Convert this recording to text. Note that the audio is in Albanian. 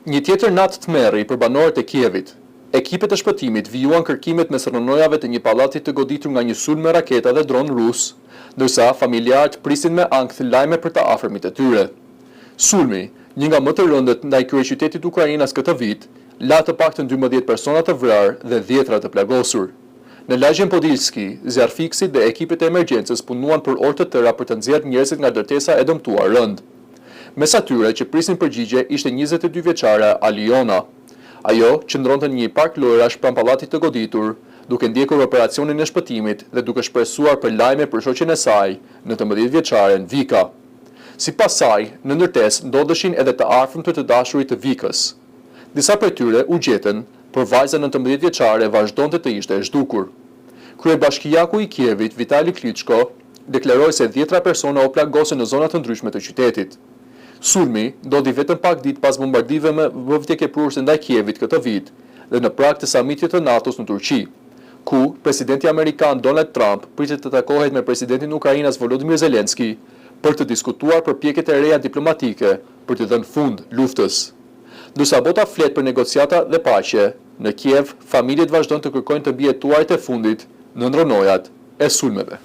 Një tjetër natë tmerri për banorët e Kievit. Ekipet e shpëtimit vijuan kërkimet mes rënojave të një pallati të goditur nga një sulm me raketa dhe dron rus, ndërsa familjarët prisin me ankth lajme për të afërmit e tyre. Sulmi, një nga më të rëndët ndaj kryeqytetit Ukrainas këtë vit, la të paktën 12 persona të vrarë dhe 10 të plagosur. Në lagjen Podilski, zjarfikësit dhe ekipet e emergjencës punuan për orë të tëra për të nxjerrë njerëzit nga ndërtesa e dëmtuar rënd. Mes atyre që prisin përgjigje ishte 22 vjeçare Aliona. Ajo qëndronte në një park lojrash pranë pallatit të goditur, duke ndjekur operacionin e shpëtimit dhe duke shpresuar për lajme për shoqen e saj, 19 vjeçaren Vika. Sipas saj, në ndërtesë ndodheshin edhe të afërmtë të dashurit të Vikës. Disa prej tyre u gjetën, por vajza 19 vjeçare vazhdonte të ishte e zhdukur. Kryebashkiaku i Kievit, Vitali Klitschko, deklaroi se 10 persona u plagosën në zona të ndryshme të qytetit. Sulmi ndodhi vetëm pak ditë pas bombardimeve me vdekjeprurëse ndaj Kievit këtë vit dhe në prag të samitit të NATO-s në Turqi, ku presidenti amerikan Donald Trump pritet të takohet me presidentin e Ukrainës Volodymyr Zelensky për të diskutuar përpjekjet e reja diplomatike për të dhënë fund luftës. Ndërsa bota flet për negociata dhe paqe, në Kiev familjet vazhdojnë të kërkojnë të mbijë tuarit e fundit në ndronojat e sulmeve.